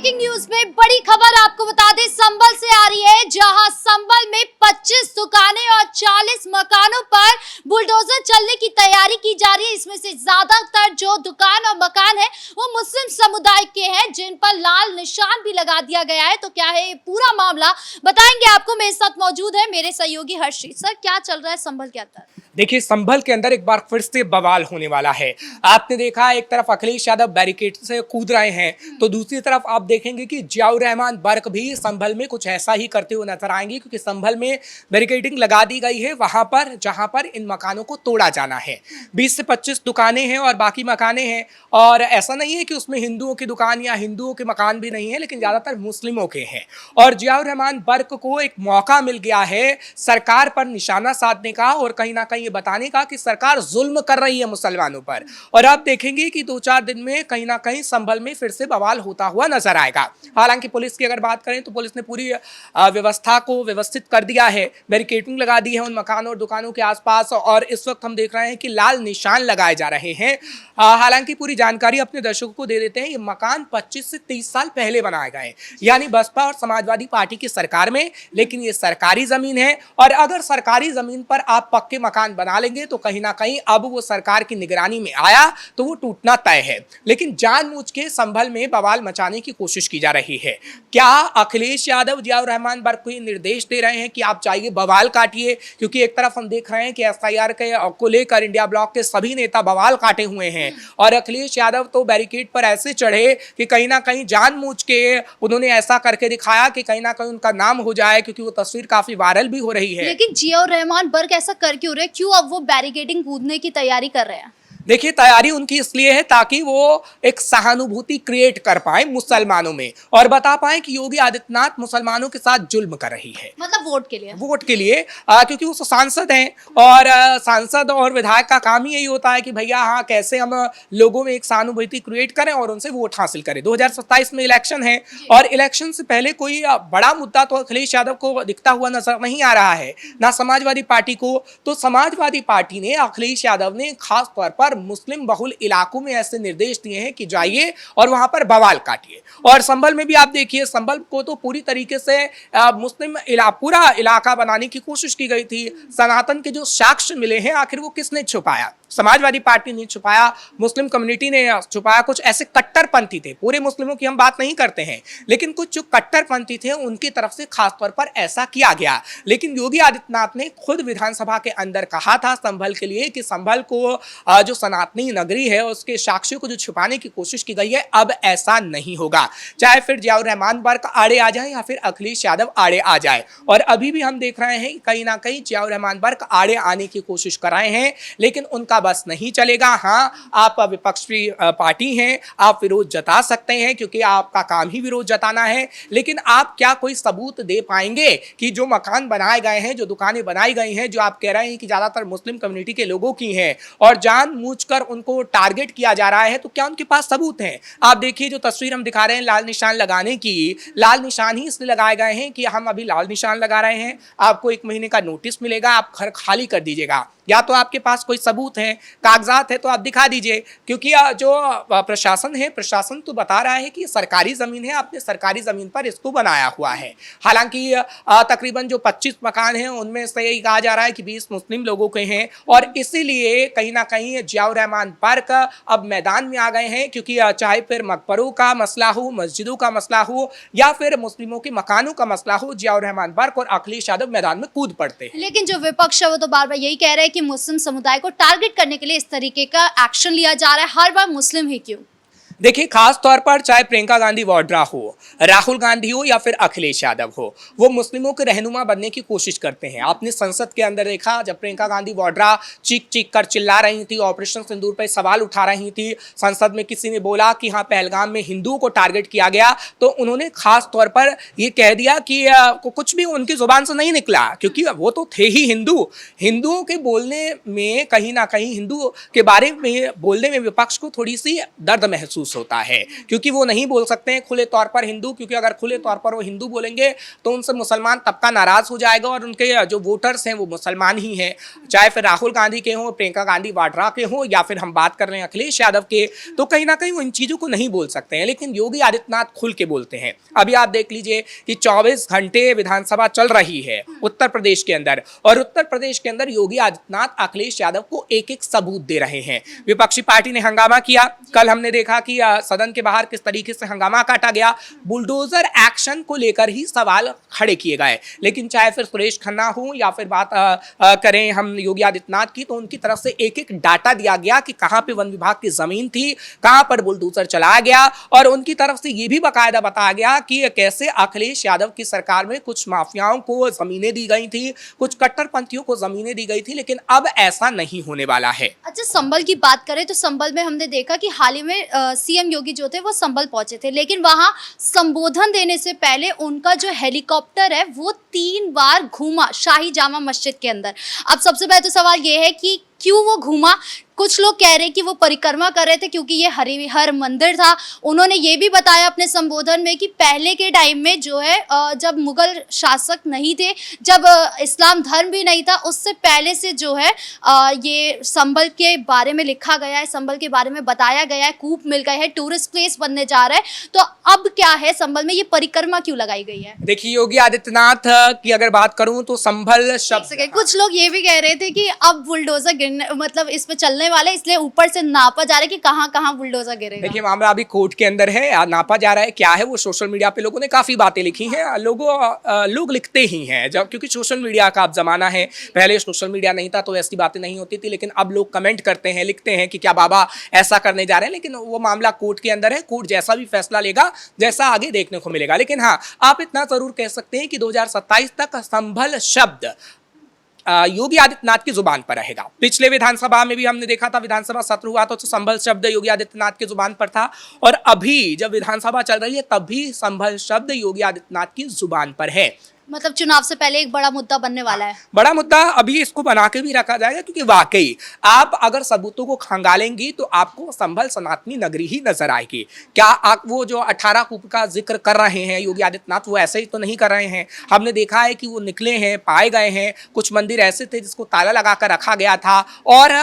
Breaking news में बड़ी खबर आपको बता दें, संभल से आ रही है, जहां संभल में 25 दुकानें और 40 मकानों पर बुलडोजर चलने की तैयारी की जा रही है। इसमें से ज्यादातर जो दुकान और मकान है वो मुस्लिम समुदाय के हैं, जिन पर लाल निशान भी लगा दिया गया है। तो क्या है ये पूरा मामला, बताएंगे आपको। मेरे साथ मौजूद है मेरे सहयोगी हर्षित। सर, क्या चल रहा है संभल के अंदर? देखिए, संभल के अंदर एक बार फिर से बवाल होने वाला है। आपने देखा, एक तरफ अखिलेश यादव बैरिकेड से कूद रहे हैं, तो दूसरी तरफ आप देखेंगे कि जियाउर रहमान बर्क भी संभल में कुछ ऐसा ही करते हुए नजर आएंगे, क्योंकि संभल में बैरिकेडिंग लगा दी गई है वहां पर जहां पर इन मकानों को तोड़ा जाना है। 20 से 25 दुकानें हैं और बाकी मकानें हैं, और ऐसा नहीं है कि उसमें हिंदुओं की दुकान या हिंदुओं के मकान भी नहीं है, लेकिन ज्यादातर मुस्लिमों के हैं। और जियाउर रहमान बर्क को एक मौका मिल गया है सरकार पर निशाना साधने का और कहीं ना कहीं ये बताने का कि सरकार जुल्म कर रही है मुसलमानों पर। और आप देखेंगे कि 2-4 दिन में कहीं ना कहीं संभल में फिर से बवाल होता हुआ नजर आएगा। हालांकि पुलिस की अगर बात करें तो पुलिस ने पूरी व्यवस्था को व्यवस्थित कर दिया है, बैरिकेडिंग लगा दी है उन मकानों और दुकानों के आसपास, और इस वक्त हम देख रहे हैं कि लाल निशान लगाए जा रहे हैं। हालांकि पूरी जानकारी अपने दर्शकों को दे देते हैं। ये मकान 25 से 30 साल पहले बनाए गए, यानी बसपा और समाजवादी पार्टी की सरकार में, लेकिन ये सरकारी जमीन है। और अगर सरकारी जमीन पर आप पक्के मकान बना लेंगे तो कहीं ना कहीं अब वो सरकार की निगरानी में आया तो वो टूटना तय है। लेकिन जानबूझ के संभल में बवाल मचाने की कोशिश की जा रही है। क्या अखिलेश यादव जियाउर रहमान बर्क को निर्देश दे रहे हैं कि आप चाहिए बवाल काटिए? क्योंकि एक तरफ हम देख रहे हैं कि एफआईआर को लेकर इंडिया ब्लॉक के सभी नेता बवाल काटे हुए हैं, और अखिलेश यादव तो बैरिकेड पर ऐसे चढ़े कि कहीं ना कहीं जानबूझ के उन्होंने ऐसा करके दिखाया कि कहीं ना कहीं उनका नाम हो जाए, क्योंकि वो तस्वीर काफी वायरल भी हो रही है। लेकिन जियाउर रहमान बर्क ऐसा कर क्यों रहे? क्यों अब वो बैरिकेडिंग कूदने की तैयारी कर रहे हैं? देखिए, तैयारी उनकी इसलिए है ताकि वो एक सहानुभूति क्रिएट कर पाए मुसलमानों में और बता पाए कि योगी आदित्यनाथ मुसलमानों के साथ जुल्म कर रही है। मतलब वोट के लिए? वोट के लिए, क्योंकि वो सांसद हैं, और सांसद और विधायक का काम ही यही होता है कि भैया हाँ, कैसे हम लोगों में एक सहानुभूति क्रिएट करें और उनसे वोट हासिल करें। 2027 में इलेक्शन है, और इलेक्शन से पहले कोई बड़ा मुद्दा तो अखिलेश यादव को दिखता हुआ नजर नहीं आ रहा है, ना समाजवादी पार्टी को। तो समाजवादी पार्टी ने, अखिलेश यादव ने खास तौर पर मुस्लिम बहुल इलाकों में ऐसे निर्देश दिए हैं कि जाइए और वहां पर बवाल काटिए। और संभल में भी आप देखिए, संभल को तो पूरी तरीके से मुस्लिम पूरा इलाका बनाने की कोशिश की गई थी। सनातन के जो साक्ष्य मिले हैं, आखिर वो किसने छुपाया? समाजवादी पार्टी ने छुपाया, मुस्लिम कम्युनिटी ने छुपाया। कुछ ऐसे कट्टरपंथी थे, पूरे मुस्लिमों की हम बात नहीं करते हैं, लेकिन कुछ जो कट्टरपंथी थे उनकी तरफ से खास तौर पर ऐसा किया गया। लेकिन योगी आदित्यनाथ ने खुद विधानसभा के अंदर कहा था संभल के लिए कि संभल को जो सनातनी नगरी है उसके साक्ष्यों को जो छुपाने की कोशिश की गई है, अब ऐसा नहीं होगा। चाहे फिर जियाउर रहमान बर्क आड़े आ जाए या फिर अखिलेश यादव आड़े आ जाए। और अभी भी हम देख रहे हैं कहीं ना कहीं जियाउर रहमान बर्क आड़े आने की कोशिश कर रहे हैं, लेकिन उनका बस नहीं चलेगा। हाँ, आप विपक्षी पार्टी हैं, आप विरोध जता सकते हैं क्योंकि आपका काम ही विरोध जताना है, लेकिन आप क्या कोई सबूत दे पाएंगे कि जो मकान बनाए गए हैं, जो दुकानें बनाई गई हैं, जो आप कह रहे हैं कि ज्यादातर मुस्लिम कम्युनिटी के लोगों की हैं और जानबूझकर उनको टारगेट किया जा रहा है, तो क्या उनके पास सबूत हैं? आप देखिए, जो तस्वीर हम दिखा रहे हैं लाल निशान लगाने की, लाल निशान ही इसलिए लगाए गए हैं कि हम अभी लाल निशान लगा रहे हैं, आपको 1 महीने का नोटिस मिलेगा, आप घर खाली कर दीजिएगा। या तो आपके पास कोई सबूत है, कागजात है, तो आप दिखा दीजिए, क्योंकि जो प्रशासन है, प्रशासन तो बता रहा है कि सरकारी जमीन है, आपने सरकारी जमीन पर इसको बनाया हुआ है। हालांकि तकरीबन जो 25 मकान हैं उनमें से यही कहा जा रहा है कि 20 मुस्लिम लोगों के हैं, और इसीलिए कहीं ना कहीं जियाउर रहमान बर्क अब मैदान में आ गए हैं, क्योंकि चाहे फिर मकबरों का मसला हो, मस्जिदों का मसला हो, या फिर मुस्लिमों के मकानों का मसला हो, जियाउर रहमान बर्क और अखिलेश यादव मैदान में कूद पड़ते हैं। लेकिन जो विपक्ष है वो तो बार बार यही कह रहे हैं कि मुस्लिम समुदाय को टारगेट करने के लिए इस तरीके का एक्शन लिया जा रहा है, हर बार मुस्लिम ही क्यों? देखिए, खास तौर पर चाहे प्रियंका गांधी वाड्रा हो, राहुल गांधी हो या फिर अखिलेश यादव हो, वो मुस्लिमों के रहनुमा बनने की कोशिश करते हैं। आपने संसद के अंदर देखा, जब प्रियंका गांधी वाड्रा चीख चीख कर चिल्ला रही थी, ऑपरेशन सिंदूर पर सवाल उठा रही थी, संसद में किसी ने बोला कि हाँ, पहलगाम में हिंदुओं को टारगेट किया गया, तो उन्होंने खास तौर पर ये कह दिया कि कुछ भी उनकी जुबान से नहीं निकला, क्योंकि वो तो थे ही हिंदू। हिंदुओं के बोलने में कहीं ना कहीं, हिंदू के बारे में बोलने में विपक्ष को थोड़ी सी दर्द महसूस महसूस होता है, क्योंकि वो नहीं बोल सकते हैं खुले तौर पर हिंदू, क्योंकि अगर खुले तौर पर वो हिंदू बोलेंगे तो उनसे मुसलमान तबका नाराज हो जाएगा और उनके जो वोटर्स हैं वो मुसलमान ही हैं, चाहे फिर राहुल गांधी के हों, प्रियंका गांधी वाड्रा के हों, या फिर हम बात कर रहे हैं अखिलेश यादव के, तो कहीं ना कहीं वो इन चीज़ों को नहीं बोल सकते हैं। लेकिन योगी आदित्यनाथ खुल के बोलते हैं। अभी आप देख लीजिए कि 24 घंटे विधानसभा चल रही है उत्तर प्रदेश के अंदर, और उत्तर प्रदेश के अंदर योगी आदित्यनाथ अखिलेश यादव को एक एक सबूत दे रहे हैं। विपक्षी पार्टी ने हंगामा किया, कल हमने देखा कि सदन के बाहर किस तरीके से हंगामा काटा गया, बुलडोजर एक्शन को लेकर ही सवाल खड़े किए गए। लेकिन चाहे फिर सुरेश खन्ना हो या फिर बात करें हम योगी आदित्यनाथ की, तो उनकी तरफ से एक एक डाटा दिया गया कि कहां पे वन विभाग की जमीन थी, कहां पर बुलडोजर चलाया गया, और उनकी तरफ से यह भी बाकायदा बताया गया कि कैसे अखिलेश यादव की सरकार में कुछ माफियाओं को जमीनें दी गई थी, कुछ कट्टरपंथियों को जमीनें दी गई थी, लेकिन अब ऐसा नहीं होने वाला है। अच्छा, संभल की बात करें तो संभल में हमने देखा कि हाल ही में सीएम योगी जो थे वो संभल पहुंचे थे, लेकिन वहां संबोधन देने से पहले उनका जो हेलीकॉप्टर है वो 3 बार घूमा शाही जामा मस्जिद के अंदर। अब सबसे पहले तो सवाल ये है कि क्यों वो घूमा? कुछ लोग कह रहे हैं कि वो परिक्रमा कर रहे थे क्योंकि ये हर मंदिर था। उन्होंने ये भी बताया अपने संबोधन में कि पहले के टाइम में जो है जब मुगल शासक नहीं थे, जब इस्लाम धर्म भी नहीं था, उससे पहले से जो है ये संभल के बारे में लिखा गया है, संभल के बारे में बताया गया है, कूप मिल गए हैं, टूरिस्ट प्लेस बनने जा रहा है। तो अब क्या है, संभल में ये परिक्रमा क्यों लगाई गई है? देखिए, योगी आदित्यनाथ की अगर बात करूं तो संभल शब्द, कुछ लोग ये भी कह रहे थे कि अब बुलडोजर गिरने, मतलब इस पे चलने वाले, इसलिए ऊपर से नापा जा रहा है कि कहां कहां बुलडोजर गिरेगा। देखिए, मामला अभी कोर्ट के अंदर है, नापा जा रहा है क्या है वो सोशल मीडिया पे लोगों ने काफी बातें लिखी हैं। लोग लिखते ही हैं, जब क्योंकि सोशल मीडिया का अब जमाना है। पहले सोशल मीडिया नहीं था तो ऐसी बातें नहीं होती थी, लेकिन अब लोग कमेंट करते हैं, लिखते हैं कि क्या बाबा ऐसा करने जा रहे हैं। लेकिन वो मामला कोर्ट के अंदर है, कोर्ट जैसा भी फैसला लेगा, जैसा आगे देखने को मिलेगा। लेकिन हाँ, आप इतना जरूर कह सकते हैं कि 2027 तक संभल शब्द योगी आदित्यनाथ की जुबान पर रहेगा। पिछले विधानसभा में भी हमने देखा था, विधानसभा सत्र हुआ तो संभल शब्द योगी आदित्यनाथ की जुबान पर था, और अभी जब विधानसभा चल रही है तब भी संभल शब्द योगी आदित्यनाथ की जुबान पर है। मतलब चुनाव से पहले एक बड़ा मुद्दा बनने वाला है। बड़ा मुद्दा अभी इसको बना के भी रखा जाएगा, क्योंकि वाकई आप अगर सबूतों को खंगालेंगी तो आपको संभल सनातनी नगरी ही नजर आएगी। क्या आप वो जो 18 कूप का जिक्र कर रहे हैं योगी आदित्यनाथ, वो ऐसे ही तो नहीं कर रहे हैं। हमने देखा है कि वो निकले हैं, पाए गए हैं, कुछ मंदिर ऐसे थे जिसको ताला लगा कर रखा गया था। और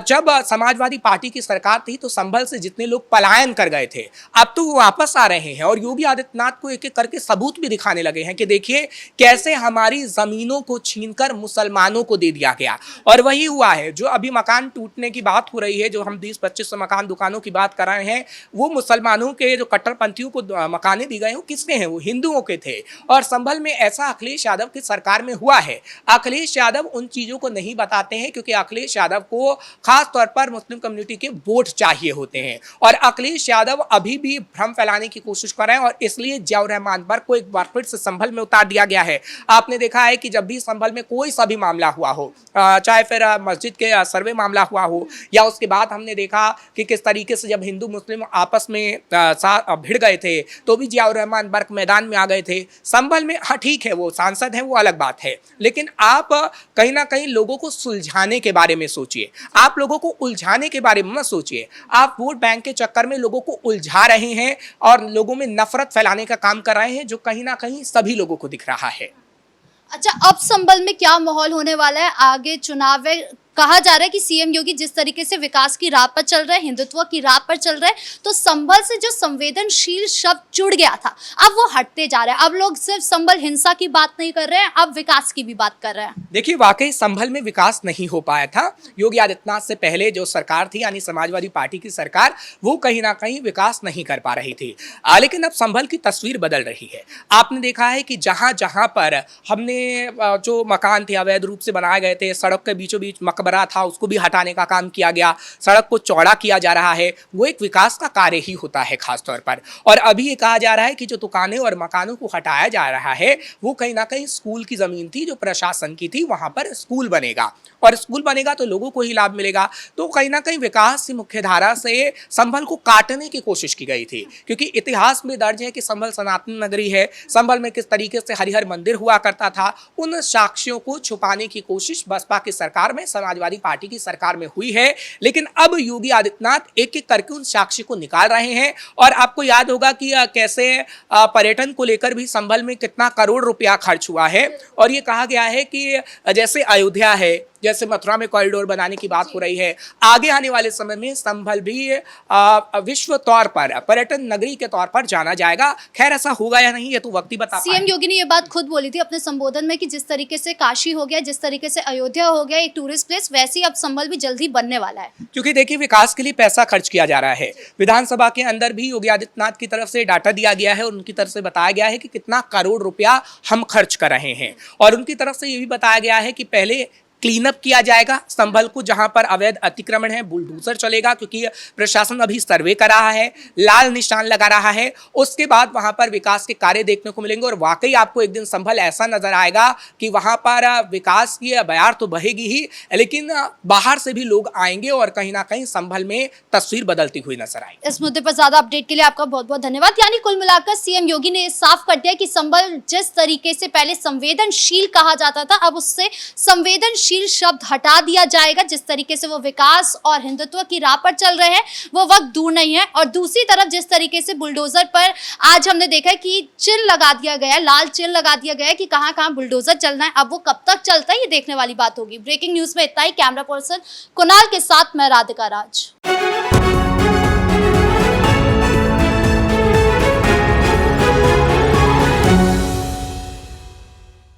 जब समाजवादी पार्टी की सरकार थी तो संभल से जितने लोग पलायन कर गए थे, अब तो वो वापस आ रहे हैं, और योगी आदित्यनाथ को एक एक करके सबूत भी दिखाने लगे हैं कि देखिए कैसे हमारी जमीनों को छीनकर मुसलमानों को दे दिया गया। और वही हुआ है, जो अभी मकान टूटने की बात हो रही है, जो हम 20-25 मकान दुकानों की बात कर रहे हैं, वो मुसलमानों के जो कट्टरपंथियों को मकानें दी गए, वो किसके हैं? वो हिंदुओं के थे। और संभल में ऐसा अखिलेश यादव की सरकार में हुआ है। अखिलेश यादव उन चीजों को नहीं बताते हैं, क्योंकि अखिलेश यादव को खास तौर पर मुस्लिम कम्युनिटी के वोट चाहिए होते हैं, और अखिलेश यादव अभी भी भ्रम फैलाने की कोशिश कर रहे हैं, और इसलिए जियाउर रहमान बर्क को एक बार फिर से संभल में उतार दिया गया है। आपने देखा है कि जब भी संभल में कोई सा भी मामला हुआ हो, चाहे फिर मस्जिद के सर्वे मामला हुआ हो, या उसके बाद हमने देखा कि किस तरीके से जब हिंदू मुस्लिम आपस में भिड़ गए थे तो भी जियाउर रहमान बर्क मैदान में आ गए थे। संभल में हाँ ठीक है, वो सांसद हैं, वो अलग बात है, लेकिन आप कहीं ना कहीं लोगों को सुलझाने के बारे में सोचिए, आप लोगों को उलझाने के बारे में मत सोचिए। आप वोट बैंक के चक्कर में लोगों को उलझा रहे हैं और लोगों में नफरत फैलाने का काम कर रहे हैं, जो कहीं ना कहीं सभी लोगों को दिख रहा है। अच्छा, अब संभल में क्या माहौल होने वाला है? आगे चुनाव है, कहा जा रहा है कि सीएम योगी जिस तरीके से विकास की राह पर चल रहे हैं, हिंदुत्व की राह पर चल रहे हैं, तो संभल से जो संवेदनशील शब्द जुड़ गया था अब वो हटते जा रहे हैं। अब लोग सिर्फ संभल हिंसा की बात नहीं कर रहे हैं, अब विकास की भी बात कर रहे हैं। देखिए, वाकई संभल में विकास नहीं हो पाया था। योगी आदित्यनाथ से पहले जो सरकार थी, यानी समाजवादी पार्टी की सरकार, वो कहीं ना कहीं विकास नहीं कर पा रही थी। लेकिन अब संभल की तस्वीर बदल रही है। आपने देखा है कि जहां जहां पर हमने जो मकान थे अवैध रूप से बनाए गए थे, सड़क के बीचों बीच मकबरा था, उसको भी हटाने का काम किया गया, सड़क को चौड़ा किया जा रहा है। वो एक विकास का कार्य ही होता है खास तौर पर। और अभी ये कहा जा रहा है कि जो दुकानें और मकानों को हटाया जा रहा है, वो कहीं ना कहीं स्कूल की जमीन थी जो प्रशासन की थी, वहां पर स्कूल बनेगा। और स्कूल बनेगा तो लोगों को ही लाभ मिलेगा। तो कहीं ना कहीं विकास की मुख्य धारा से संभल को काटने की कोशिश की गई थी, क्योंकि इतिहास में दर्ज है कि संभल सनातन नगरी है, संभल में किस तरीके से हरिहर मंदिर हुआ करता था, उन साक्ष्यों को छुपाने की कोशिश बसपा की सरकार में, समाजवादी पार्टी की सरकार में हुई है। लेकिन अब योगी आदित्यनाथ एक एक करके उन साक्ष्य को निकाल रहे हैं। और आपको याद होगा कि कैसे पर्यटन को लेकर भी संभल में कितना करोड़ रुपया खर्च हुआ है, और ये कहा गया है कि जैसे अयोध्या है, जैसे मथुरा में कॉरिडोर बनाने की बात हो रही है, आगे आने वाले समय में संभल भी विश्व तौर पर पर्यटन नगरी के तौर पर जाना जाएगा। खैर ऐसा होगा या नहीं ये तो वक्त ही बता पाएगा। सीएम योगी ने ये बात खुद बोली थी अपने संबोधन में कि जिस तरीके से काशी हो गया, जिस तरीके से अयोध्या हो गया एक टूरिस्ट प्लेस, वैसे ही अब संभल भी जल्दी बनने वाला है। क्योंकि देखिए विकास के लिए पैसा खर्च किया जा रहा है। विधानसभा के अंदर भी योगी आदित्यनाथ की तरफ से डाटा दिया गया है और उनकी तरफ से बताया गया है कि कितना करोड़ रुपया हम खर्च कर रहे हैं। और उनकी तरफ से ये भी बताया गया है कि पहले क्लीन अप किया जाएगा संभल को, जहां पर अवैध अतिक्रमण है, बुलडोजर चलेगा, क्योंकि प्रशासन अभी सर्वे कर रहा है, लाल निशान लगा रहा है। उसके बाद वहां पर विकास के कार्य देखने को मिलेंगे और वाकई आपको एक दिन संभल ऐसा नजर आएगा कि वहां पर विकास की बयार तो बहेगी ही, लेकिन बाहर से भी लोग आएंगे और कहीं ना कहीं संभल में तस्वीर बदलती हुई नजर आएगी। इस मुद्दे पर ज्यादा अपडेट के लिए आपका बहुत बहुत धन्यवाद। यानी कुल मिलाकर सीएम योगी ने साफ कर दिया कि संभल जिस तरीके से पहले संवेदनशील कहा जाता था, अब उससे संवेदनशील शब्द हटा दिया जाएगा। जिस तरीके से वो विकास और हिंदुत्व की राह पर चल रहे हैं वो वक्त दूर नहीं है। और दूसरी तरफ जिस तरीके से बुलडोजर पर आज हमने देखा कि चिल लगा दिया गया है, लाल चिल लगा दिया गया है कि कहां कहां बुलडोजर चलना है। अब वो कब तक चलता है ये देखने वाली बात होगी। ब्रेकिंग न्यूज में इतना ही। कैमरा पर्सन कुणाल के साथ मैं राधिका राज।